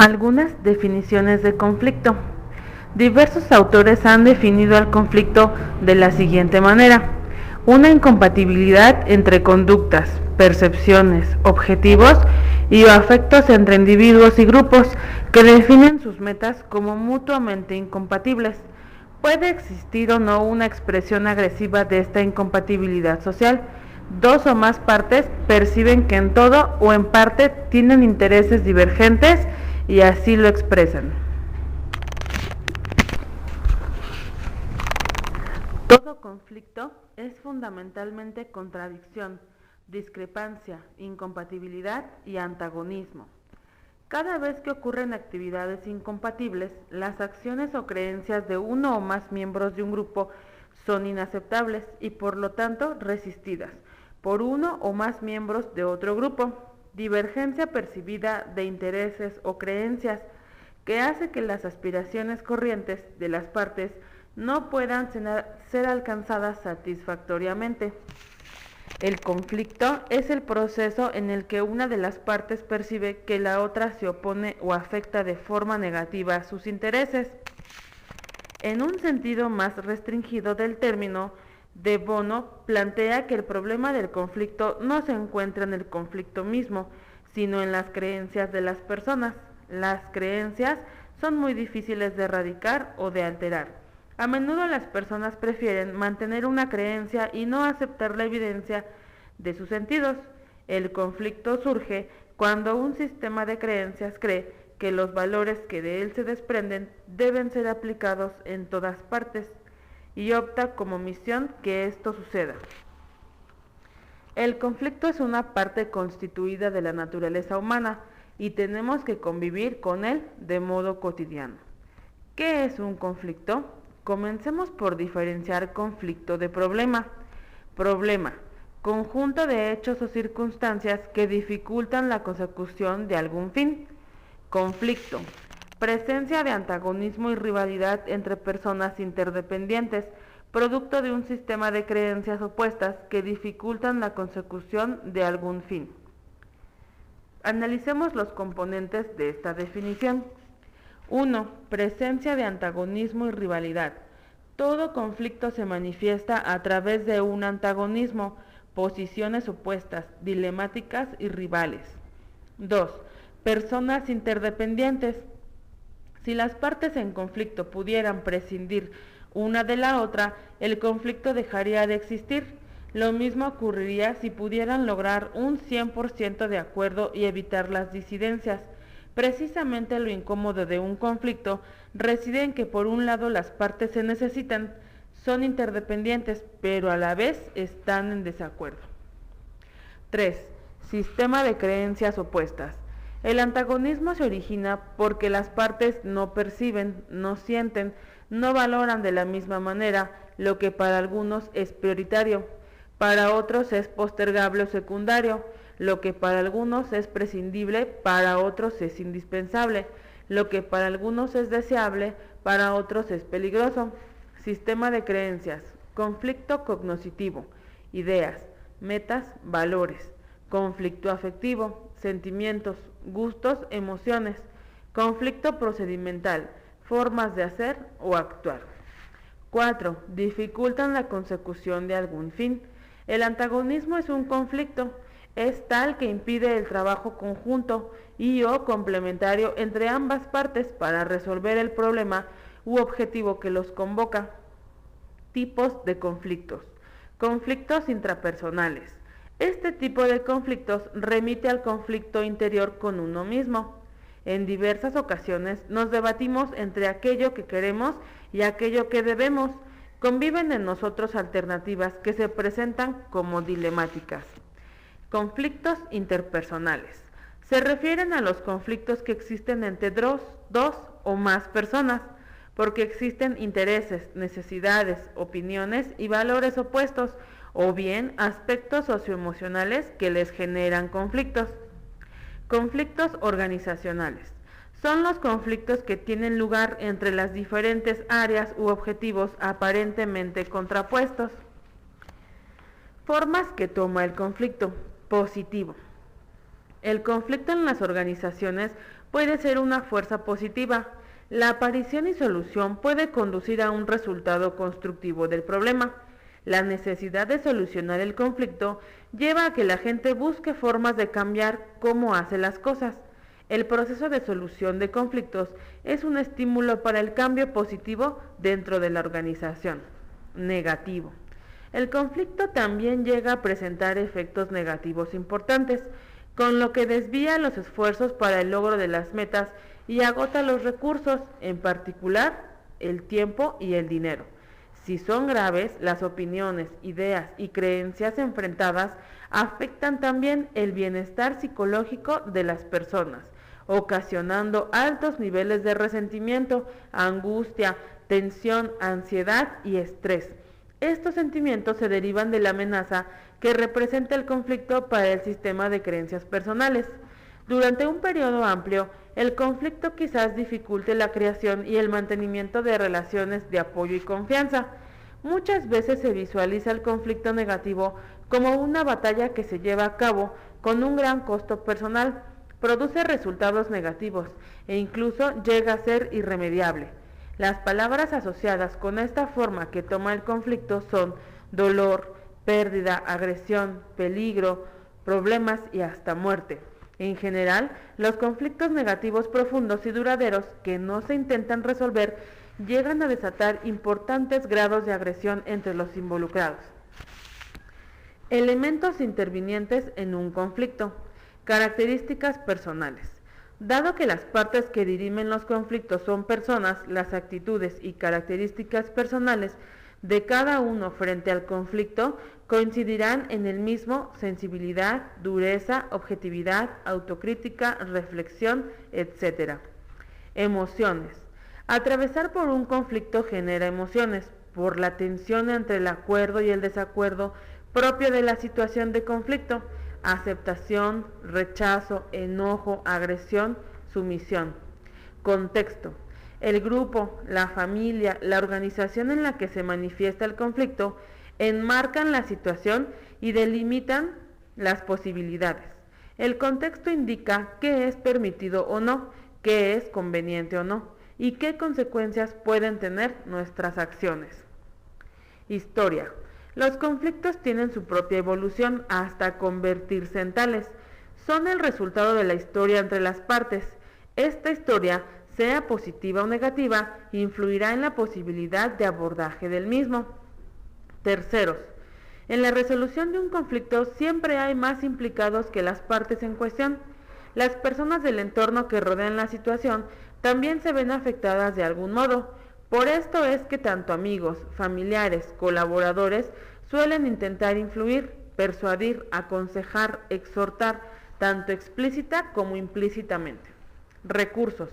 Algunas definiciones de conflicto. Diversos autores han definido al conflicto de la siguiente manera: una incompatibilidad entre conductas, percepciones, objetivos y afectos entre individuos y grupos que definen sus metas como mutuamente incompatibles. Puede existir o no una expresión agresiva de esta incompatibilidad social. Dos o más partes perciben que en todo o en parte tienen intereses divergentes y así lo expresan. Todo conflicto es fundamentalmente contradicción, discrepancia, incompatibilidad y antagonismo. Cada vez que ocurren actividades incompatibles, las acciones o creencias de uno o más miembros de un grupo son inaceptables y por lo tanto resistidas por uno o más miembros de otro grupo. Divergencia percibida de intereses o creencias que hace que las aspiraciones corrientes de las partes no puedan ser alcanzadas satisfactoriamente. El conflicto es el proceso en el que una de las partes percibe que la otra se opone o afecta de forma negativa a sus intereses. En un sentido más restringido del término, De Bono plantea que el problema del conflicto no se encuentra en el conflicto mismo, sino en las creencias de las personas. Las creencias son muy difíciles de erradicar o de alterar. A menudo las personas prefieren mantener una creencia y no aceptar la evidencia de sus sentidos. El conflicto surge cuando un sistema de creencias cree que los valores que de él se desprenden deben ser aplicados en todas partes y opta como misión que esto suceda. El conflicto es una parte constituida de la naturaleza humana y tenemos que convivir con él de modo cotidiano. ¿Qué es un conflicto? Comencemos por diferenciar conflicto de problema. Problema: conjunto de hechos o circunstancias que dificultan la consecución de algún fin. Conflicto: presencia de antagonismo y rivalidad entre personas interdependientes, producto de un sistema de creencias opuestas que dificultan la consecución de algún fin. Analicemos los componentes de esta definición. 1. Presencia de antagonismo y rivalidad. Todo conflicto se manifiesta a través de un antagonismo, posiciones opuestas, dilemáticas y rivales. 2. Personas interdependientes. Si las partes en conflicto pudieran prescindir una de la otra, el conflicto dejaría de existir. Lo mismo ocurriría si pudieran lograr un 100% de acuerdo y evitar las disidencias. Precisamente lo incómodo de un conflicto reside en que por un lado las partes se necesitan, son interdependientes, pero a la vez están en desacuerdo. 3. Sistema de creencias opuestas. El antagonismo se origina porque las partes no perciben, no sienten, no valoran de la misma manera lo que para algunos es prioritario, para otros es postergable o secundario, lo que para algunos es prescindible, para otros es indispensable, lo que para algunos es deseable, para otros es peligroso. Sistema de creencias: conflicto cognoscitivo, ideas, metas, valores. Conflicto afectivo, sentimientos, gustos, emociones. Conflicto procedimental, formas de hacer o actuar. 4. Dificultan la consecución de algún fin. El antagonismo es un conflicto, es tal que impide el trabajo conjunto y o complementario entre ambas partes para resolver el problema u objetivo que los convoca. Tipos de conflictos. Conflictos intrapersonales. Este tipo de conflictos remite al conflicto interior con uno mismo. En diversas ocasiones nos debatimos entre aquello que queremos y aquello que debemos. Conviven en nosotros alternativas que se presentan como dilemáticas. Conflictos interpersonales. Se refieren a los conflictos que existen entre dos o más personas, porque existen intereses, necesidades, opiniones y valores opuestos, o bien aspectos socioemocionales que les generan conflictos. Conflictos organizacionales. Son los conflictos que tienen lugar entre las diferentes áreas u objetivos aparentemente contrapuestos. Formas que toma el conflicto. Positivo. El conflicto en las organizaciones puede ser una fuerza positiva. La aparición y solución puede conducir a un resultado constructivo del problema. La necesidad de solucionar el conflicto lleva a que la gente busque formas de cambiar cómo hace las cosas. El proceso de solución de conflictos es un estímulo para el cambio positivo dentro de la organización. Negativo. El conflicto también llega a presentar efectos negativos importantes, con lo que desvía los esfuerzos para el logro de las metas y agota los recursos, en particular el tiempo y el dinero. Si son graves, las opiniones, ideas y creencias enfrentadas afectan también el bienestar psicológico de las personas, ocasionando altos niveles de resentimiento, angustia, tensión, ansiedad y estrés. Estos sentimientos se derivan de la amenaza que representa el conflicto para el sistema de creencias personales. Durante un periodo amplio, el conflicto quizás dificulte la creación y el mantenimiento de relaciones de apoyo y confianza. Muchas veces se visualiza el conflicto negativo como una batalla que se lleva a cabo con un gran costo personal, produce resultados negativos e incluso llega a ser irremediable. Las palabras asociadas con esta forma que toma el conflicto son dolor, pérdida, agresión, peligro, problemas y hasta muerte. En general, los conflictos negativos profundos y duraderos que no se intentan resolver llegan a desatar importantes grados de agresión entre los involucrados. Elementos intervinientes en un conflicto. Características personales. Dado que las partes que dirimen los conflictos son personas, las actitudes y características personales de cada uno frente al conflicto coincidirán en el mismo: sensibilidad, dureza, objetividad, autocrítica, reflexión, etc. Emociones. Atravesar por un conflicto genera emociones, por la tensión entre el acuerdo y el desacuerdo propio de la situación de conflicto: aceptación, rechazo, enojo, agresión, sumisión. Contexto. El grupo, la familia, la organización en la que se manifiesta el conflicto enmarcan la situación y delimitan las posibilidades. El contexto indica qué es permitido o no, qué es conveniente o no, y qué consecuencias pueden tener nuestras acciones. Historia. Los conflictos tienen su propia evolución hasta convertirse en tales. Son el resultado de la historia entre las partes. Esta historia, sea positiva o negativa, influirá en la posibilidad de abordaje del mismo. Terceros. En la resolución de un conflicto siempre hay más implicados que las partes en cuestión. Las personas del entorno que rodean la situación también se ven afectadas de algún modo. Por esto es que tanto amigos, familiares, colaboradores suelen intentar influir, persuadir, aconsejar, exhortar, tanto explícita como implícitamente. Recursos.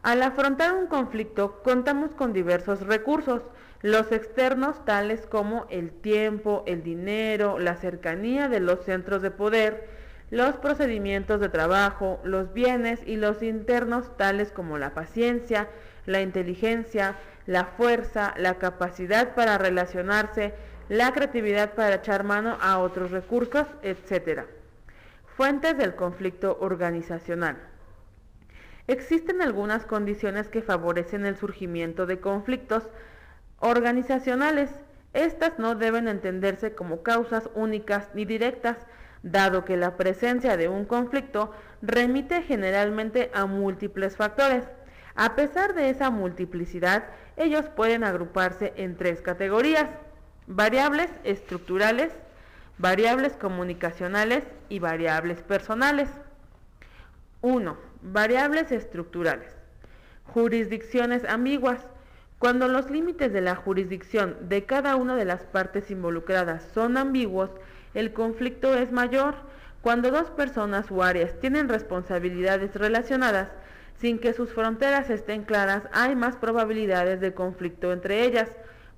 Al afrontar un conflicto, contamos con diversos recursos, los externos tales como el tiempo, el dinero, la cercanía de los centros de poder, los procedimientos de trabajo, los bienes, y los internos tales como la paciencia, la inteligencia, la fuerza, la capacidad para relacionarse, la creatividad para echar mano a otros recursos, etc. Fuentes del conflicto organizacional. Existen algunas condiciones que favorecen el surgimiento de conflictos organizacionales. Estas no deben entenderse como causas únicas ni directas, dado que la presencia de un conflicto remite generalmente a múltiples factores. A pesar de esa multiplicidad, ellos pueden agruparse en tres categorías: variables estructurales, variables comunicacionales y variables personales. 1. Variables estructurales. Jurisdicciones ambiguas. Cuando los límites de la jurisdicción de cada una de las partes involucradas son ambiguos, el conflicto es mayor. Cuando dos personas o áreas tienen responsabilidades relacionadas, sin que sus fronteras estén claras, hay más probabilidades de conflicto entre ellas.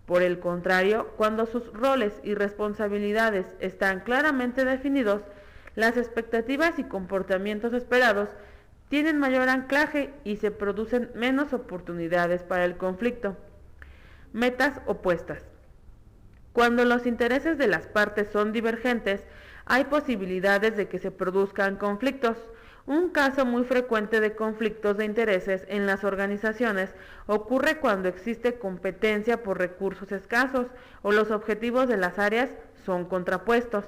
Por el contrario, cuando sus roles y responsabilidades están claramente definidos, las expectativas y comportamientos esperados tienen mayor anclaje y se producen menos oportunidades para el conflicto. Metas opuestas. Cuando los intereses de las partes son divergentes, hay posibilidades de que se produzcan conflictos. Un caso muy frecuente de conflictos de intereses en las organizaciones ocurre cuando existe competencia por recursos escasos o los objetivos de las áreas son contrapuestos.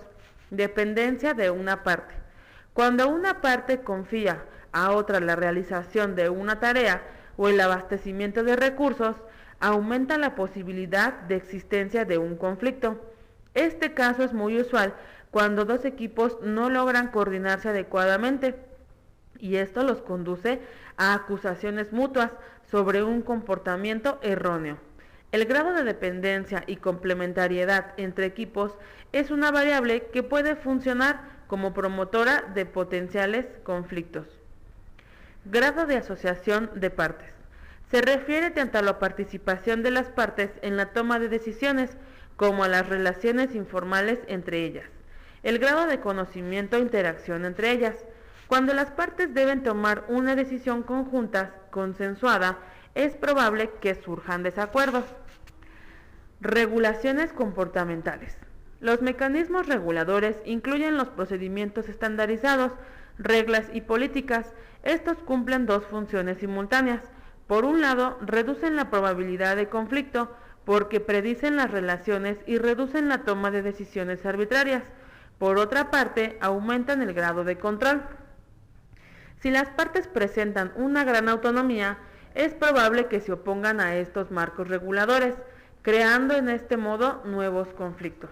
Dependencia de una parte. Cuando una parte confía a otra la realización de una tarea o el abastecimiento de recursos, aumenta la posibilidad de existencia de un conflicto. Este caso es muy usual cuando dos equipos no logran coordinarse adecuadamente y esto los conduce a acusaciones mutuas sobre un comportamiento erróneo. El grado de dependencia y complementariedad entre equipos es una variable que puede funcionar como promotora de potenciales conflictos. Grado de asociación de partes. Se refiere tanto a la participación de las partes en la toma de decisiones como a las relaciones informales entre ellas. El grado de conocimiento e interacción entre ellas. Cuando las partes deben tomar una decisión conjunta, consensuada, es probable que surjan desacuerdos. Regulaciones comportamentales. Los mecanismos reguladores incluyen los procedimientos estandarizados, reglas y políticas. Estos cumplen dos funciones simultáneas. Por un lado, reducen la probabilidad de conflicto porque predicen las relaciones y reducen la toma de decisiones arbitrarias. Por otra parte, aumentan el grado de control. Si las partes presentan una gran autonomía, es probable que se opongan a estos marcos reguladores, creando en este modo nuevos conflictos.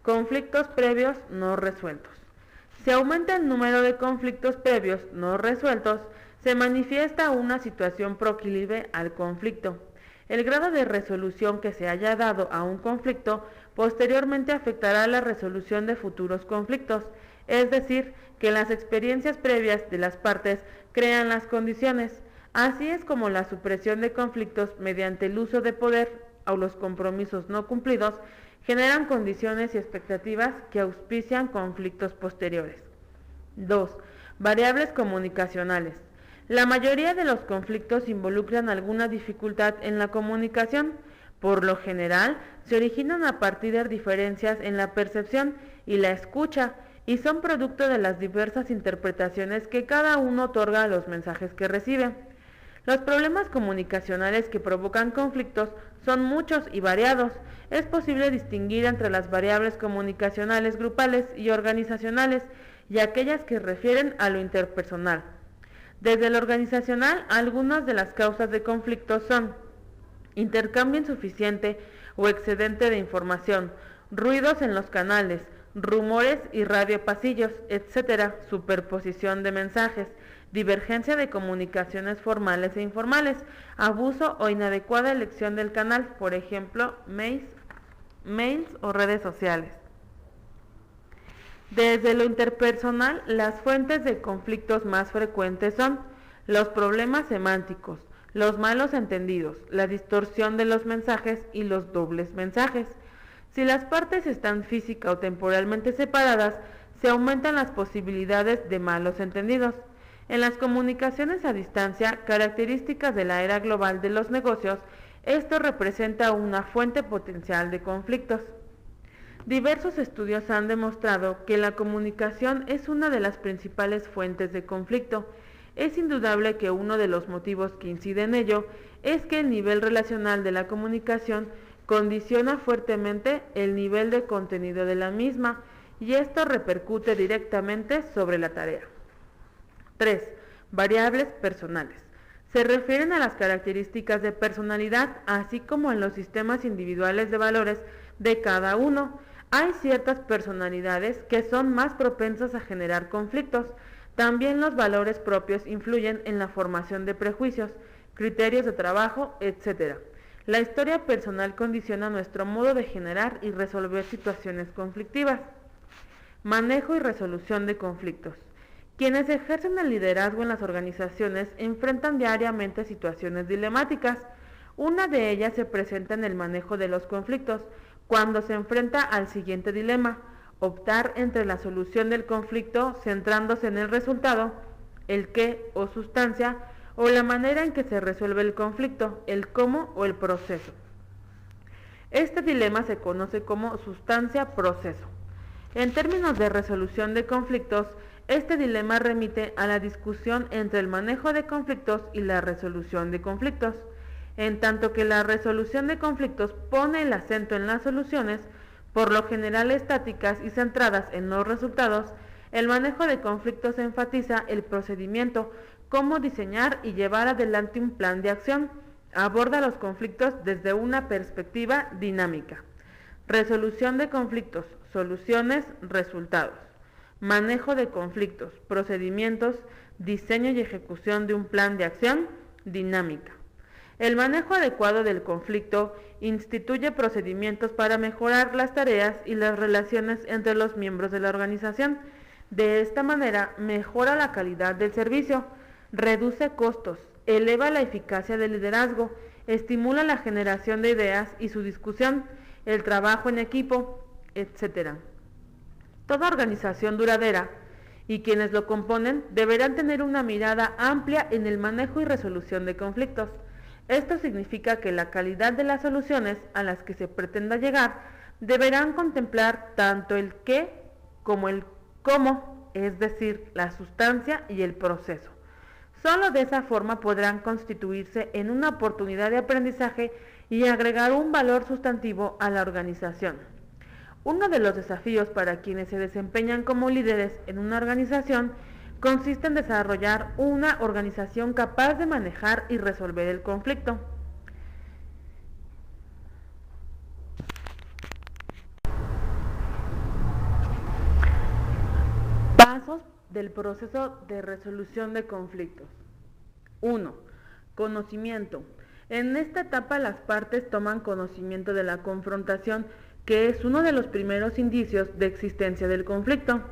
Conflictos previos no resueltos. Si aumenta el número de conflictos previos no resueltos, se manifiesta una situación proclive al conflicto. El grado de resolución que se haya dado a un conflicto posteriormente afectará la resolución de futuros conflictos, es decir, que las experiencias previas de las partes crean las condiciones. Así es como la supresión de conflictos mediante el uso de poder o los compromisos no cumplidos generan condiciones y expectativas que auspician conflictos posteriores. 2. Variables comunicacionales. La mayoría de los conflictos involucran alguna dificultad en la comunicación. Por lo general, se originan a partir de diferencias en la percepción y la escucha y son producto de las diversas interpretaciones que cada uno otorga a los mensajes que recibe. Los problemas comunicacionales que provocan conflictos son muchos y variados. Es posible distinguir entre las variables comunicacionales grupales y organizacionales y aquellas que refieren a lo interpersonal. Desde lo organizacional, algunas de las causas de conflictos son intercambio insuficiente o excedente de información, ruidos en los canales, rumores y radiopasillos, etc., superposición de mensajes, divergencia de comunicaciones formales e informales, abuso o inadecuada elección del canal, por ejemplo, mails o redes sociales. Desde lo interpersonal, las fuentes de conflictos más frecuentes son los problemas semánticos, los malos entendidos, la distorsión de los mensajes y los dobles mensajes. Si las partes están física o temporalmente separadas, se aumentan las posibilidades de malos entendidos. En las comunicaciones a distancia, características de la era global de los negocios, esto representa una fuente potencial de conflictos. Diversos estudios han demostrado que la comunicación es una de las principales fuentes de conflicto. Es indudable que uno de los motivos que incide en ello es que el nivel relacional de la comunicación condiciona fuertemente el nivel de contenido de la misma y esto repercute directamente sobre la tarea. 3. Variables personales. Se refieren a las características de personalidad, así como en los sistemas individuales de valores de cada uno. Hay ciertas personalidades que son más propensas a generar conflictos. También los valores propios influyen en la formación de prejuicios, criterios de trabajo, etc. La historia personal condiciona nuestro modo de generar y resolver situaciones conflictivas. Manejo y resolución de conflictos. Quienes ejercen el liderazgo en las organizaciones enfrentan diariamente situaciones dilemáticas. Una de ellas se presenta en el manejo de los conflictos, cuando se enfrenta al siguiente dilema: optar entre la solución del conflicto centrándose en el resultado, el qué o sustancia, o la manera en que se resuelve el conflicto, el cómo o el proceso. Este dilema se conoce como sustancia-proceso. En términos de resolución de conflictos, este dilema remite a la discusión entre el manejo de conflictos y la resolución de conflictos. En tanto que la resolución de conflictos pone el acento en las soluciones, por lo general estáticas y centradas en los resultados, el manejo de conflictos enfatiza el procedimiento, cómo diseñar y llevar adelante un plan de acción. Aborda los conflictos desde una perspectiva dinámica. Resolución de conflictos, soluciones, resultados. Manejo de conflictos, procedimientos, diseño y ejecución de un plan de acción, dinámica. El manejo adecuado del conflicto instituye procedimientos para mejorar las tareas y las relaciones entre los miembros de la organización. De esta manera, mejora la calidad del servicio, reduce costos, eleva la eficacia del liderazgo, estimula la generación de ideas y su discusión, el trabajo en equipo, etc. Toda organización duradera y quienes lo componen deberán tener una mirada amplia en el manejo y resolución de conflictos. Esto significa que la calidad de las soluciones a las que se pretenda llegar deberán contemplar tanto el qué como el cómo, es decir, la sustancia y el proceso. Solo de esa forma podrán constituirse en una oportunidad de aprendizaje y agregar un valor sustantivo a la organización. Uno de los desafíos para quienes se desempeñan como líderes en una organización consiste en desarrollar una organización capaz de manejar y resolver el conflicto. Pasos del proceso de resolución de conflictos. 1. Conocimiento. En esta etapa las partes toman conocimiento de la confrontación, que es uno de los primeros indicios de existencia del conflicto.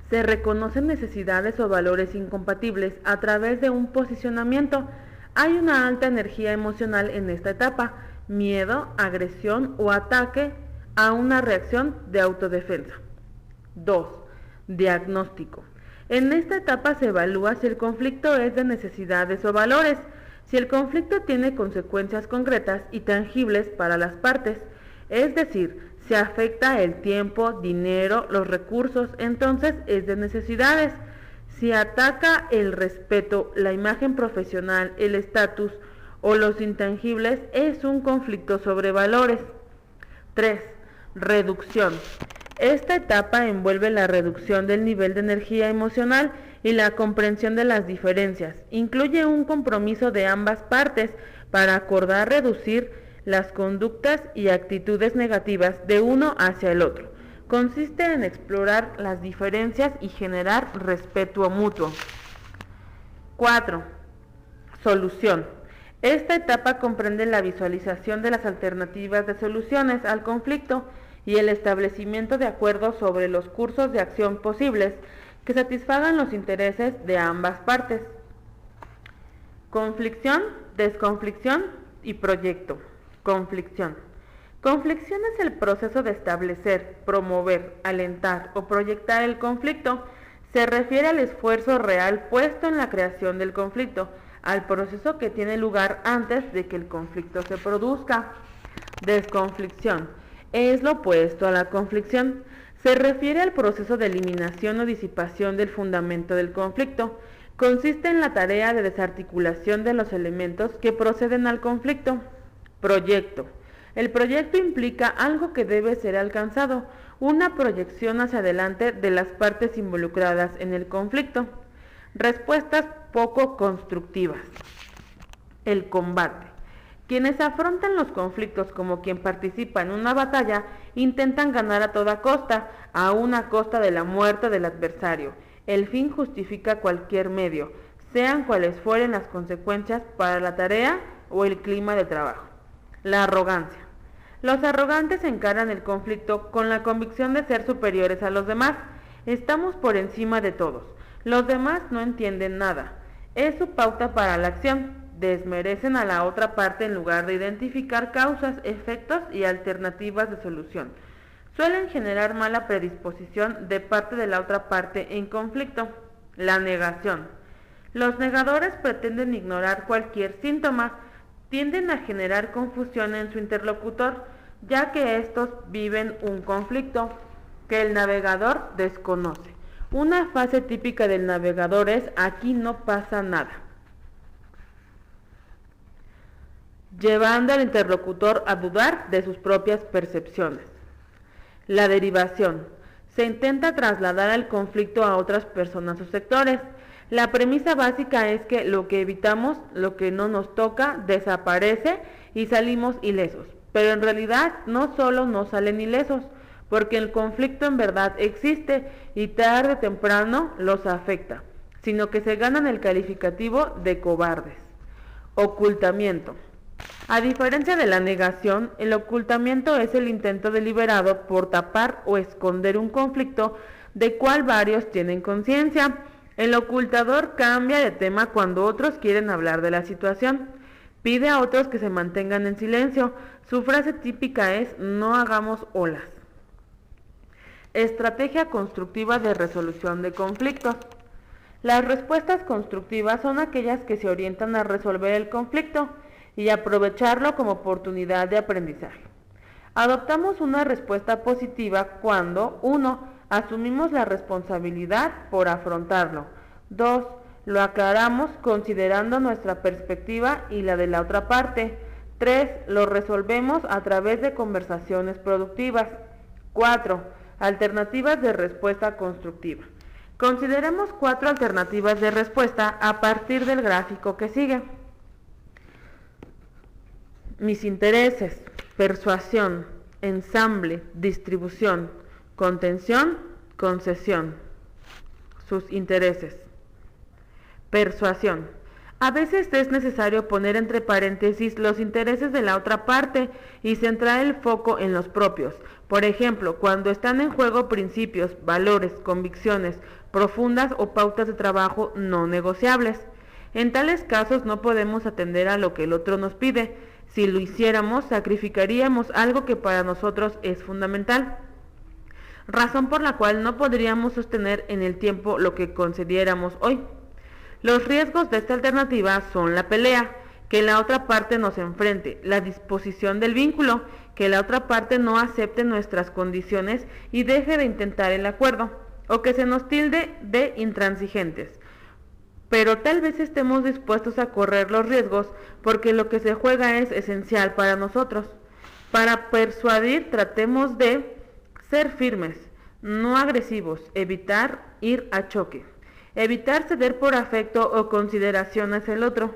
Se reconocen necesidades o valores incompatibles a través de un posicionamiento. Hay una alta energía emocional en esta etapa, miedo, agresión o ataque a una reacción de autodefensa. 2. Diagnóstico. En esta etapa se evalúa si el conflicto es de necesidades o valores, si el conflicto tiene consecuencias concretas y tangibles para las partes, es decir, si afecta el tiempo, dinero, los recursos, entonces es de necesidades. Si ataca el respeto, la imagen profesional, el estatus o los intangibles, es un conflicto sobre valores. 3. Reducción. Esta etapa envuelve la reducción del nivel de energía emocional y la comprensión de las diferencias. Incluye un compromiso de ambas partes para acordar reducir las conductas y actitudes negativas de uno hacia el otro. Consiste en explorar las diferencias y generar respeto mutuo. 4. Solución. Esta etapa comprende la visualización de las alternativas de soluciones al conflicto y el establecimiento de acuerdos sobre los cursos de acción posibles que satisfagan los intereses de ambas partes. Conflicción, desconflicción y proyecto. Conflicción. Conflicción es el proceso de establecer, promover, alentar o proyectar el conflicto. Se refiere al esfuerzo real puesto en la creación del conflicto, al proceso que tiene lugar antes de que el conflicto se produzca. Desconflicción. Es lo opuesto a la conflicción. Se refiere al proceso de eliminación o disipación del fundamento del conflicto. Consiste en la tarea de desarticulación de los elementos que proceden al conflicto. Proyecto. El proyecto implica algo que debe ser alcanzado, una proyección hacia adelante de las partes involucradas en el conflicto. Respuestas poco constructivas. El combate. Quienes afrontan los conflictos como quien participa en una batalla intentan ganar a toda costa, a una costa de la muerte del adversario. El fin justifica cualquier medio, sean cuales fueren las consecuencias para la tarea o el clima de trabajo. La arrogancia. Los arrogantes encaran el conflicto con la convicción de ser superiores a los demás. Estamos por encima de todos. Los demás no entienden nada. Es su pauta para la acción. Desmerecen a la otra parte en lugar de identificar causas, efectos y alternativas de solución. Suelen generar mala predisposición de parte de la otra parte en conflicto. La negación. Los negadores pretenden ignorar cualquier síntoma. Tienden a generar confusión en su interlocutor, ya que estos viven un conflicto. que el navegador desconoce. Una fase típica del navegador es aquí no pasa nada, llevando al interlocutor a dudar de sus propias percepciones. La derivación. Se intenta trasladar el conflicto a otras personas o sectores. La premisa básica es que lo que evitamos, lo que no nos toca, desaparece y salimos ilesos. Pero en realidad no solo no salen ilesos, porque el conflicto en verdad existe y tarde o temprano los afecta, sino que se ganan el calificativo de cobardes. Ocultamiento. A diferencia de la negación, el ocultamiento es el intento deliberado por tapar o esconder un conflicto de cual varios tienen conciencia. El ocultador cambia de tema cuando otros quieren hablar de la situación. Pide a otros que se mantengan en silencio. Su frase típica es: no hagamos olas. Estrategia constructiva de resolución de conflictos. Las respuestas constructivas son aquellas que se orientan a resolver el conflicto y aprovecharlo como oportunidad de aprendizaje. Adoptamos una respuesta positiva cuando 1. Asumimos la responsabilidad por afrontarlo. 2. Lo aclaramos considerando nuestra perspectiva y la de la otra parte. 3. Lo resolvemos a través de conversaciones productivas. 4. Alternativas de respuesta constructiva. Consideremos 4 alternativas de respuesta a partir del gráfico que sigue. Mis intereses: persuasión, ensamble, distribución, contención, concesión. Sus intereses. Persuasión. A veces es necesario poner entre paréntesis los intereses de la otra parte y centrar el foco en los propios. Por ejemplo, cuando están en juego principios, valores, convicciones profundas o pautas de trabajo no negociables. En tales casos no podemos atender a lo que el otro nos pide. Si lo hiciéramos, sacrificaríamos algo que para nosotros es fundamental, razón por la cual no podríamos sostener en el tiempo lo que concediéramos hoy. Los riesgos de esta alternativa son la pelea, que la otra parte nos enfrente, la disposición del vínculo, que la otra parte no acepte nuestras condiciones y deje de intentar el acuerdo, o que se nos tilde de intransigentes. Pero tal vez estemos dispuestos a correr los riesgos porque lo que se juega es esencial para nosotros. Para persuadir, tratemos de ser firmes, no agresivos, evitar ir a choque. Evitar ceder por afecto o consideración hacia el otro,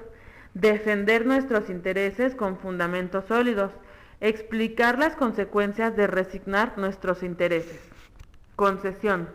defender nuestros intereses con fundamentos sólidos, explicar las consecuencias de resignar nuestros intereses. Concesión.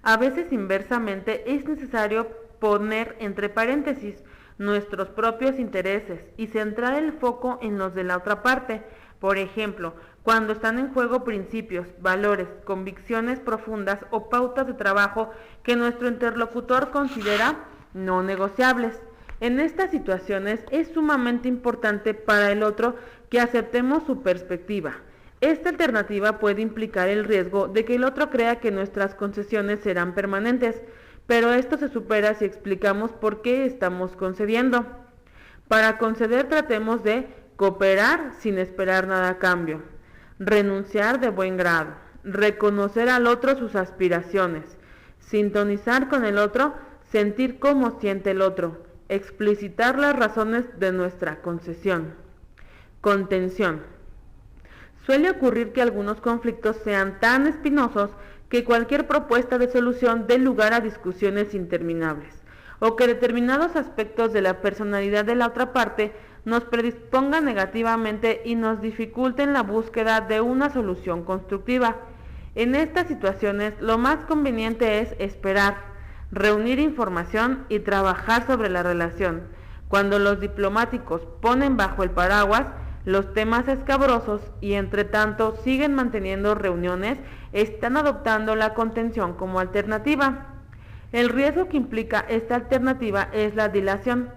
A veces inversamente es necesario poner entre paréntesis nuestros propios intereses y centrar el foco en los de la otra parte. Por ejemplo, cuando están en juego principios, valores, convicciones profundas o pautas de trabajo que nuestro interlocutor considera no negociables. En estas situaciones es sumamente importante para el otro que aceptemos su perspectiva. Esta alternativa puede implicar el riesgo de que el otro crea que nuestras concesiones serán permanentes, pero esto se supera si explicamos por qué estamos concediendo. Para conceder tratemos de cooperar sin esperar nada a cambio, renunciar de buen grado, reconocer al otro sus aspiraciones, sintonizar con el otro, sentir cómo siente el otro, explicitar las razones de nuestra concesión. Contención. Suele ocurrir que algunos conflictos sean tan espinosos que cualquier propuesta de solución dé lugar a discusiones interminables, o que determinados aspectos de la personalidad de la otra parte nos predispongan negativamente y nos dificulten la búsqueda de una solución constructiva. En estas situaciones, lo más conveniente es esperar, reunir información y trabajar sobre la relación. Cuando los diplomáticos ponen bajo el paraguas los temas escabrosos y entre tanto siguen manteniendo reuniones, están adoptando la contención como alternativa. El riesgo que implica esta alternativa es la dilación,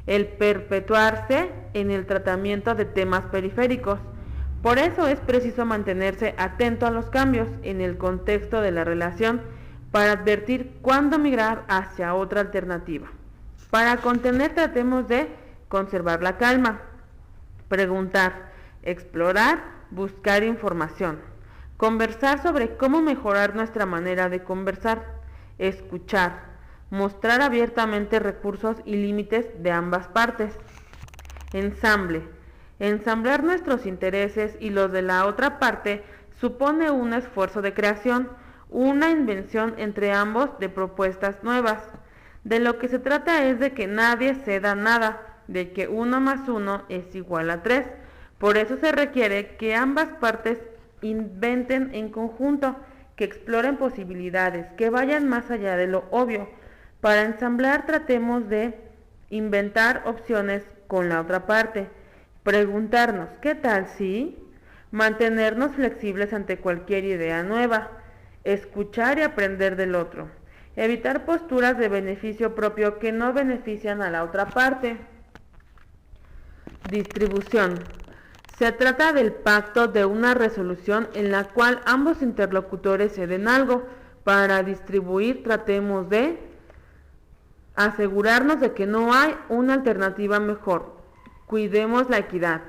el perpetuarse en el tratamiento de temas periféricos. Por eso es preciso mantenerse atento a los cambios en el contexto de la relación para advertir cuándo migrar hacia otra alternativa. Para contener tratemos de conservar la calma, preguntar, explorar, buscar información, Conversar sobre cómo mejorar nuestra manera de conversar. Escuchar. Mostrar abiertamente recursos y límites de ambas partes. Ensamble. Ensamblar nuestros intereses y los de la otra parte supone un esfuerzo de creación, una invención entre ambos de propuestas nuevas. De lo que se trata es de que nadie ceda nada, de que 1 más 1 es igual a 3. Por eso se requiere que ambas partes inventen en conjunto, que exploren posibilidades, que vayan más allá de lo obvio. Para ensamblar tratemos de inventar opciones con la otra parte, preguntarnos ¿qué tal si? Mantenernos flexibles ante cualquier idea nueva, escuchar y aprender del otro, evitar posturas de beneficio propio que no benefician a la otra parte. Distribución. Se trata del pacto de una resolución en la cual ambos interlocutores ceden algo. Para distribuir tratemos de asegurarnos de que no hay una alternativa mejor. Cuidemos la equidad.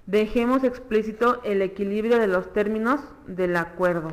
Dejemos explícito el equilibrio de los términos del acuerdo.